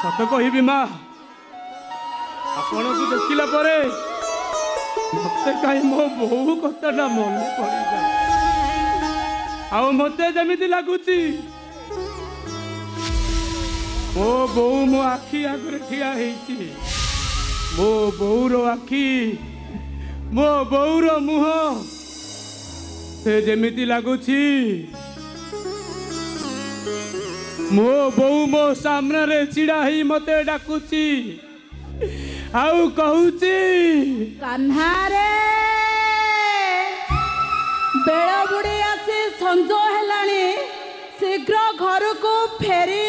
सत कहबी माँ आपण को देखला परे मते कहीं मो बहु कथाटा मन पड़ी जाए आउ मते जमिति लगुची मो बहु मो आखि आगे ठिया ହେଇଛି मो बहुर आखि मो बहुर मुह से जमिति लगुची मो बहु मो सामने रे चिड़ा ही मते डाकुची आउ कहूची कान्हा रे बेल बुड़ी आसी संज हेलानी शीघ्र घर को फेरी